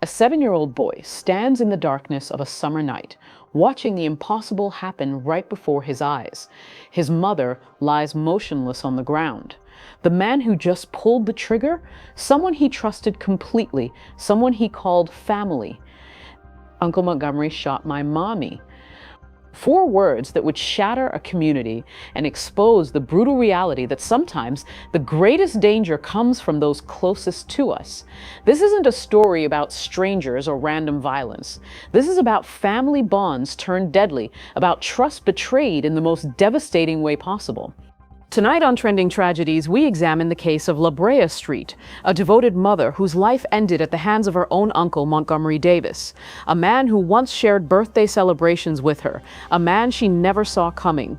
7-year-old boy stands in the darkness of a summer night, watching the impossible happen right before his eyes. His mother lies motionless on the ground. The man who just pulled the trigger, someone he trusted completely, someone he called family. Uncle Montgomery shot my mommy. 4 words that would shatter a community and expose the brutal reality that sometimes the greatest danger comes from those closest to us. This isn't a story about strangers or random violence. This is about family bonds turned deadly, about trust betrayed in the most devastating way possible. Tonight on Trending Tragedies, we examine the case of Brea Street, a devoted mother whose life ended at the hands of her own uncle, Montgomery Davis, a man who once shared birthday celebrations with her, a man she never saw coming.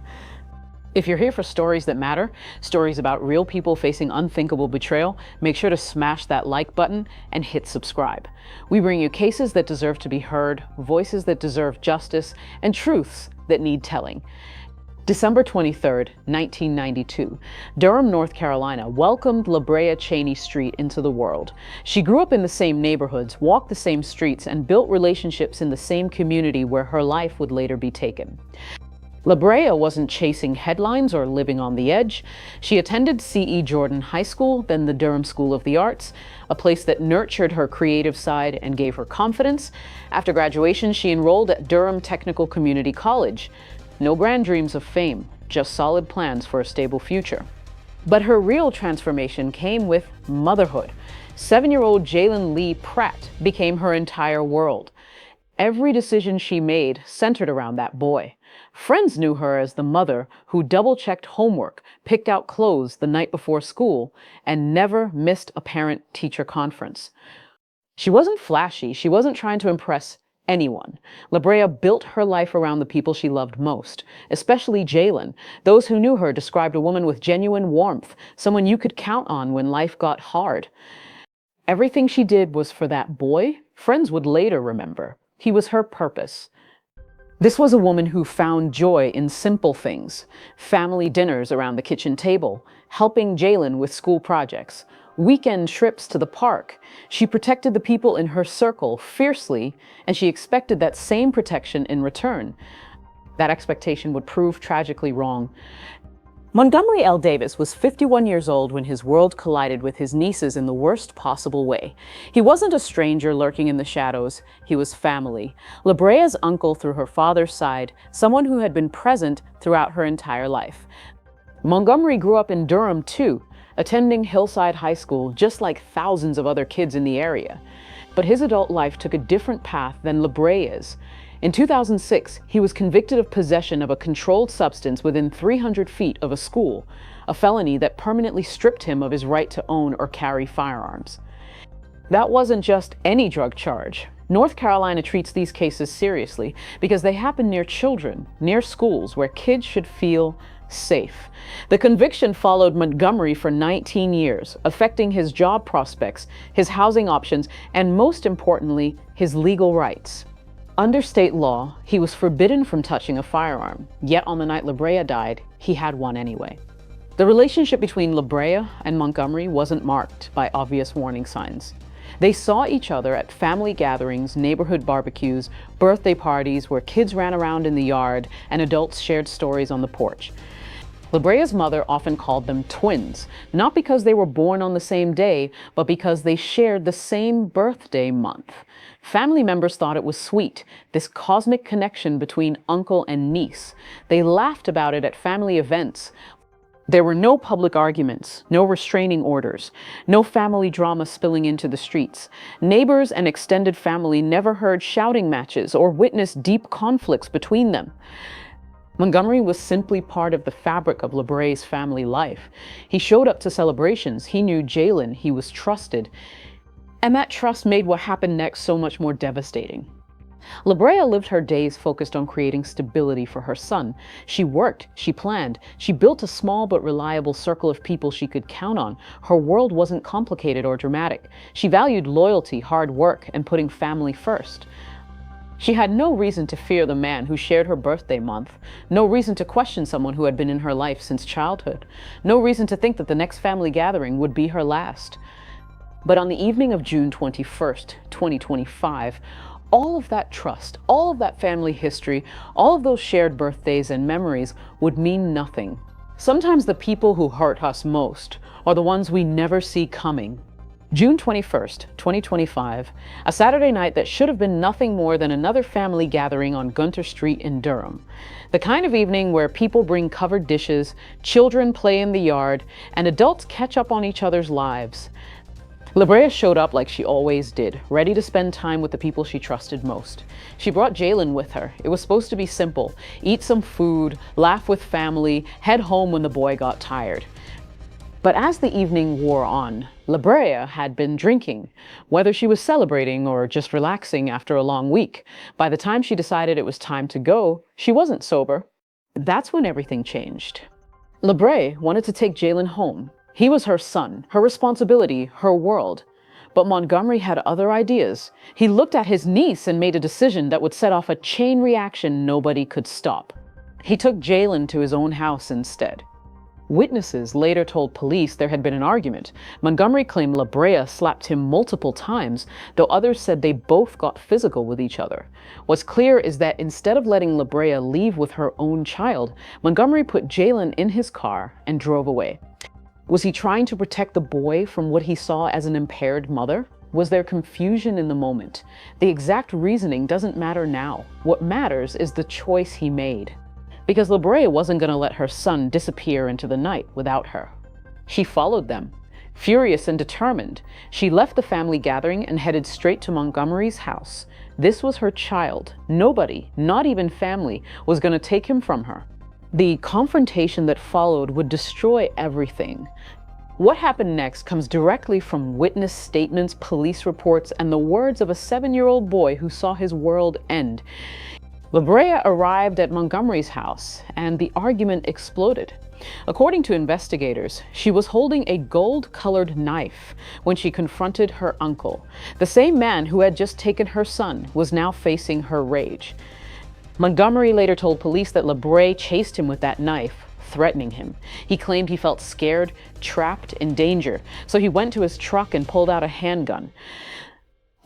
If you're here for stories that matter, stories about real people facing unthinkable betrayal, make sure to smash that like button and hit subscribe. We bring you cases that deserve to be heard, voices that deserve justice, and truths that need telling. December 23, 1992, Durham, North Carolina welcomed Brea Street into the world. She grew up in the same neighborhoods, walked the same streets, and built relationships in the same community where her life would later be taken. Brea wasn't chasing headlines or living on the edge. She attended C.E. Jordan High School, then the Durham School of the Arts, a place that nurtured her creative side and gave her confidence. After graduation, she enrolled at Durham Technical Community College. No grand dreams of fame, just solid plans for a stable future. But her real transformation came with motherhood. 7-year-old Jalen Lee Pratt became her entire world. Every decision she made centered around that boy. Friends knew her as the mother who double-checked homework, picked out clothes the night before school, and never missed a parent-teacher conference. She wasn't flashy, she wasn't trying to impress anyone. Brea built her life around the people she loved most, especially Jalen. Those who knew her described a woman with genuine warmth, someone you could count on when life got hard. Everything she did was for that boy. Friends would later remember. He was her purpose. This was a woman who found joy in simple things: family dinners around the kitchen table, helping Jalen with school projects, weekend trips to the park. She protected the people in her circle fiercely, and she expected that same protection in return. That expectation would prove tragically wrong. Montgomery L. Davis was 51 years old when his world collided with his nieces in the worst possible way. He wasn't a stranger lurking in the shadows. He was family. Brea's uncle through her father's side, someone who had been present throughout her entire life. Montgomery grew up in Durham, too, attending Hillside High School just like thousands of other kids in the area. But his adult life took a different path than Brea's. In 2006, he was convicted of possession of a controlled substance within 300 feet of a school, a felony that permanently stripped him of his right to own or carry firearms. That wasn't just any drug charge. North Carolina treats these cases seriously because they happen near children, near schools where kids should feel safe. The conviction followed Montgomery for 19 years, affecting his job prospects, his housing options, and most importantly, his legal rights. Under state law, he was forbidden from touching a firearm, yet on the night Brea died, he had one anyway. The relationship between Brea and Montgomery wasn't marked by obvious warning signs. They saw each other at family gatherings, neighborhood barbecues, birthday parties where kids ran around in the yard and adults shared stories on the porch. Brea's mother often called them twins, not because they were born on the same day, but because they shared the same birthday month. Family members thought it was sweet, this cosmic connection between uncle and niece. They laughed about it at family events. There were no public arguments, no restraining orders, no family drama spilling into the streets. Neighbors and extended family never heard shouting matches or witnessed deep conflicts between them. Montgomery was simply part of the fabric of Brea's family life. He showed up to celebrations, he knew Jalen, he was trusted. And that trust made what happened next so much more devastating. Brea lived her days focused on creating stability for her son. She worked, she planned, she built a small but reliable circle of people she could count on. Her world wasn't complicated or dramatic. She valued loyalty, hard work, and putting family first. She had no reason to fear the man who shared her birthday month, no reason to question someone who had been in her life since childhood, no reason to think that the next family gathering would be her last. But on the evening of June 21st, 2025, all of that trust, all of that family history, all of those shared birthdays and memories would mean nothing. Sometimes the people who hurt us most are the ones we never see coming. June 21st, 2025, a Saturday night that should have been nothing more than another family gathering on Gunter Street in Durham. The kind of evening where people bring covered dishes, children play in the yard, and adults catch up on each other's lives. Labraa showed up like she always did, ready to spend time with the people she trusted most. She brought Jalen with her. It was supposed to be simple: eat some food, laugh with family, head home when the boy got tired. But as the evening wore on, Labraa had been drinking, whether she was celebrating or just relaxing after a long week. By the time she decided it was time to go, she wasn't sober. That's when everything changed. Labraa wanted to take Jalen home. He was her son, her responsibility, her world. But Montgomery had other ideas. He looked at his niece and made a decision that would set off a chain reaction nobody could stop. He took Jalen to his own house instead. Witnesses later told police there had been an argument. Montgomery claimed Labraa slapped him multiple times, though others said they both got physical with each other. What's clear is that instead of letting Labraa leave with her own child, Montgomery put Jalen in his car and drove away. Was he trying to protect the boy from what he saw as an impaired mother? Was there confusion in the moment? The exact reasoning doesn't matter now. What matters is the choice he made. Because Labraa wasn't going to let her son disappear into the night without her. She followed them. Furious and determined, she left the family gathering and headed straight to Montgomery's house. This was her child. Nobody, not even family, was going to take him from her. The confrontation that followed would destroy everything. What happened next comes directly from witness statements, police reports, and the words of a 7-year-old boy who saw his world end. Labraa arrived at Montgomery's house, and the argument exploded. According to investigators, she was holding a gold-colored knife when she confronted her uncle. The same man who had just taken her son was now facing her rage. Montgomery later told police that Labraa chased him with that knife, threatening him. He claimed he felt scared, trapped, in danger, so he went to his truck and pulled out a handgun.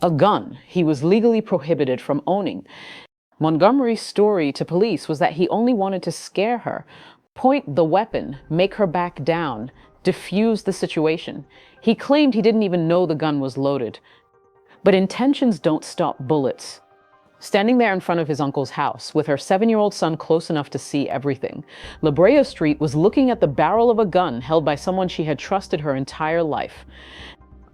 A gun he was legally prohibited from owning. Montgomery's story to police was that he only wanted to scare her, point the weapon, make her back down, defuse the situation. He claimed he didn't even know the gun was loaded. But intentions don't stop bullets. Standing there in front of his uncle's house, with her 7-year-old son close enough to see everything, Brea Street was looking at the barrel of a gun held by someone she had trusted her entire life.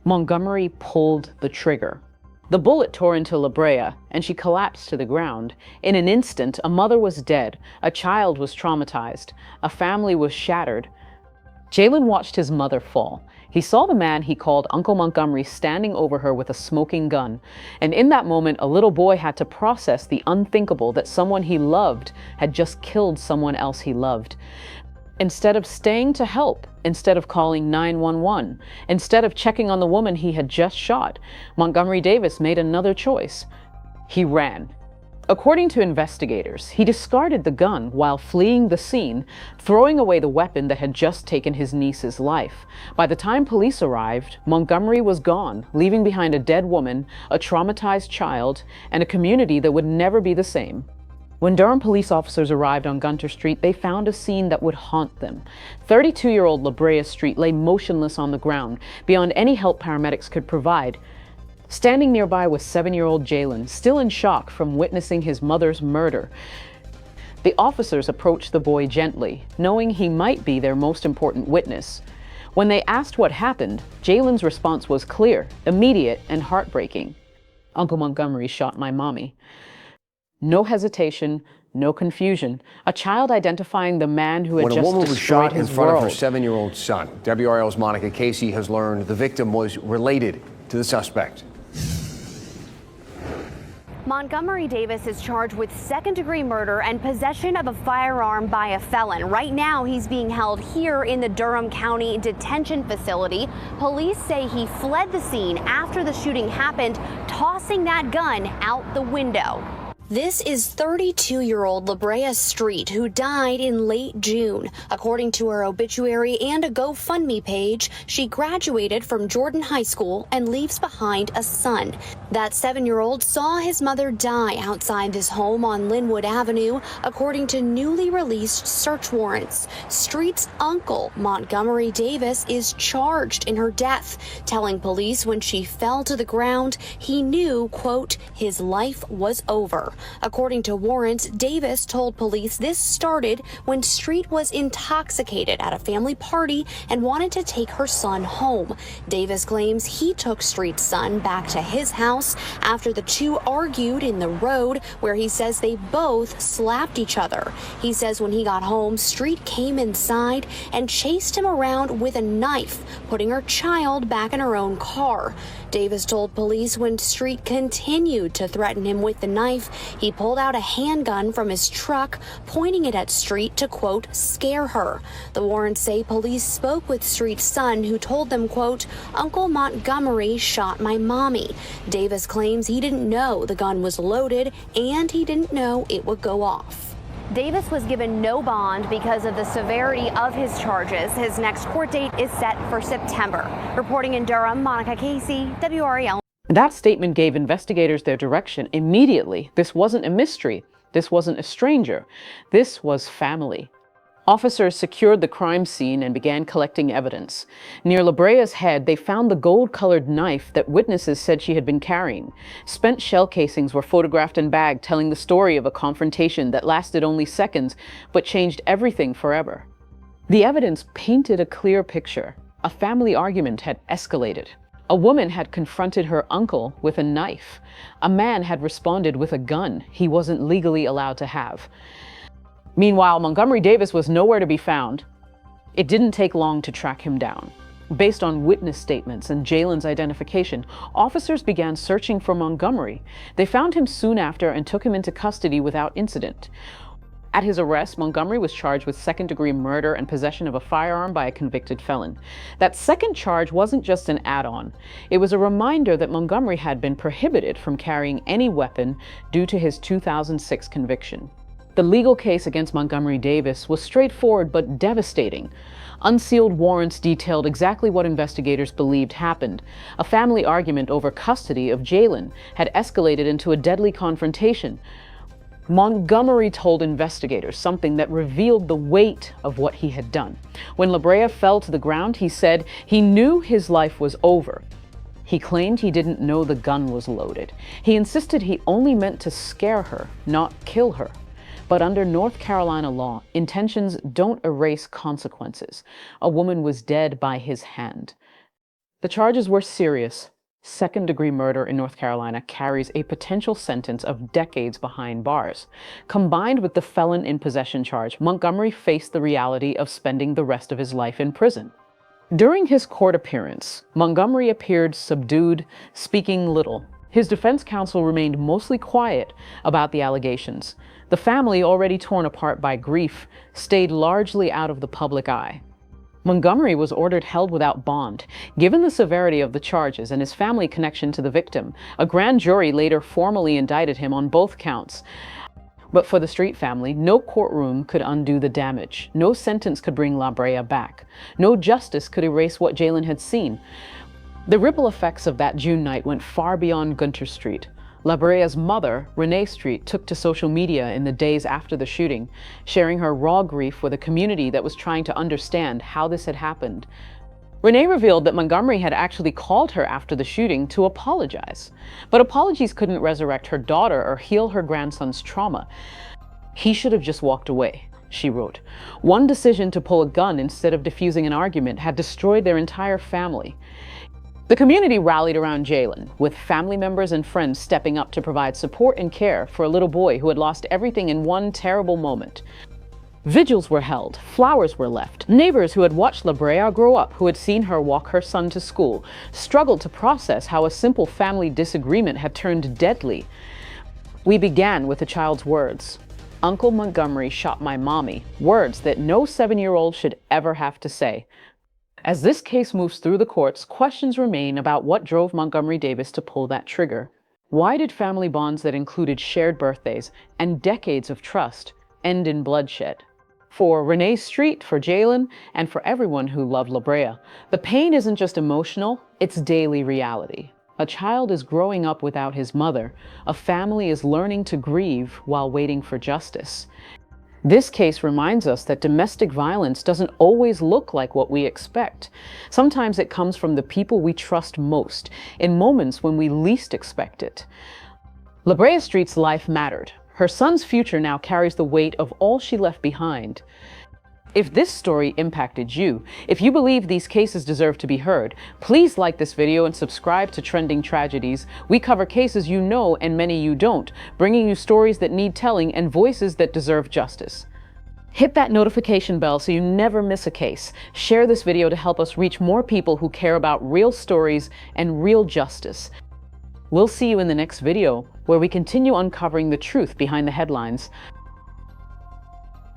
Montgomery pulled the trigger. The bullet tore into Labraa, and she collapsed to the ground. In an instant, a mother was dead, a child was traumatized, a family was shattered. Jalen watched his mother fall. He saw the man he called Uncle Montgomery standing over her with a smoking gun, and in that moment, a little boy had to process the unthinkable that someone he loved had just killed someone else he loved. Instead of staying to help, instead of calling 911, instead of checking on the woman he had just shot, Montgomery Davis made another choice. He ran. According to investigators, he discarded the gun while fleeing the scene, throwing away the weapon that had just taken his niece's life. By the time police arrived, Montgomery was gone, leaving behind a dead woman, a traumatized child, and a community that would never be the same. When Durham police officers arrived on Gunter Street, they found a scene that would haunt them. 32-year-old Brea Street lay motionless on the ground, beyond any help paramedics could provide. Standing nearby was 7-year-old Jalen, still in shock from witnessing his mother's murder. The officers approached the boy gently, knowing he might be their most important witness. When they asked what happened, Jalen's response was clear, immediate, and heartbreaking. "Uncle Montgomery shot my mommy." No hesitation, no confusion. A child identifying the man who had just destroyed his world. When a woman was shot in front of her 7-year-old son, WRL's Monica Casey has learned the victim was related to the suspect. Montgomery Davis is charged with second-degree murder and possession of a firearm by a felon. Right now, he's being held here in the Durham County Detention Facility. Police say he fled the scene after the shooting happened, tossing that gun out the window. This is 32-year-old Brea Street, who died in late June. According to her obituary and a GoFundMe page, she graduated from Jordan High School and leaves behind a son. That 7-year-old saw his mother die outside this home on Linwood Avenue, according to newly released search warrants. Street's uncle, Montgomery Davis, is charged in her death, telling police when she fell to the ground, he knew, quote, his life was over. According to warrants, Davis told police this started when Street was intoxicated at a family party and wanted to take her son home. Davis claims he took Street's son back to his house after the two argued in the road, where he says they both slapped each other. He says when he got home, Street came inside and chased him around with a knife, putting her child back in her own car. Davis told police when Street continued to threaten him with the knife, he pulled out a handgun from his truck, pointing it at Street to, quote, scare her. The warrants say police spoke with Street's son, who told them, quote, Uncle Montgomery shot my mommy. Davis claims he didn't know the gun was loaded and he didn't know it would go off. Davis was given no bond because of the severity of his charges. His next court date is set for September. Reporting in Durham, Monica Casey, WRAL. That statement gave investigators their direction immediately. This wasn't a mystery. This wasn't a stranger. This was family. Officers secured the crime scene and began collecting evidence. Near Labrea's head, they found the gold-colored knife that witnesses said she had been carrying. Spent shell casings were photographed and bagged, telling the story of a confrontation that lasted only seconds, but changed everything forever. The evidence painted a clear picture. A family argument had escalated. A woman had confronted her uncle with a knife. A man had responded with a gun he wasn't legally allowed to have. Meanwhile, Montgomery Davis was nowhere to be found. It didn't take long to track him down. Based on witness statements and Jalen's identification, officers began searching for Montgomery. They found him soon after and took him into custody without incident. At his arrest, Montgomery was charged with second-degree murder and possession of a firearm by a convicted felon. That second charge wasn't just an add-on. It was a reminder that Montgomery had been prohibited from carrying any weapon due to his 2006 conviction. The legal case against Montgomery Davis was straightforward but devastating. Unsealed warrants detailed exactly what investigators believed happened. A family argument over custody of Jalen had escalated into a deadly confrontation. Montgomery told investigators something that revealed the weight of what he had done. When Labraa fell to the ground, he said he knew his life was over. He claimed he didn't know the gun was loaded. He insisted he only meant to scare her, not kill her. But under North Carolina law, intentions don't erase consequences. A woman was dead by his hand. The charges were serious. Second-degree murder in North Carolina carries a potential sentence of decades behind bars. Combined with the felon in possession charge, Montgomery faced the reality of spending the rest of his life in prison. During his court appearance, Montgomery appeared subdued, speaking little. His defense counsel remained mostly quiet about the allegations. The family, already torn apart by grief, stayed largely out of the public eye. Montgomery was ordered held without bond. Given the severity of the charges and his family connection to the victim, a grand jury later formally indicted him on both counts. But for the Street family, no courtroom could undo the damage. No sentence could bring Labraa back. No justice could erase what Jalen had seen. The ripple effects of that June night went far beyond Gunter Street. Labraa's mother, Brea Street, took to social media in the days after the shooting, sharing her raw grief with a community that was trying to understand how this had happened. Renee revealed that Montgomery had actually called her after the shooting to apologize. But apologies couldn't resurrect her daughter or heal her grandson's trauma. He should have just walked away, she wrote. One decision to pull a gun instead of defusing an argument had destroyed their entire family. The community rallied around Jalen, with family members and friends stepping up to provide support and care for a little boy who had lost everything in one terrible moment. Vigils were held, flowers were left. Neighbors who had watched Labraa grow up, who had seen her walk her son to school, struggled to process how a simple family disagreement had turned deadly. We began with the child's words. Uncle Montgomery shot my mommy, words that no 7-year-old should ever have to say. As this case moves through the courts, questions remain about what drove Montgomery Davis to pull that trigger. Why did family bonds that included shared birthdays and decades of trust end in bloodshed? For Brea Street, for Jalen, and for everyone who loved Labraa, the pain isn't just emotional, it's daily reality. A child is growing up without his mother. A family is learning to grieve while waiting for justice. This case reminds us that domestic violence doesn't always look like what we expect. Sometimes it comes from the people we trust most, in moments when we least expect it. Brea Street's life mattered. Her son's future now carries the weight of all she left behind. If this story impacted you, if you believe these cases deserve to be heard, please like this video and subscribe to Trending Tragedies. We cover cases you know and many you don't, bringing you stories that need telling and voices that deserve justice. Hit that notification bell so you never miss a case. Share this video to help us reach more people who care about real stories and real justice. We'll see you in the next video, where we continue uncovering the truth behind the headlines.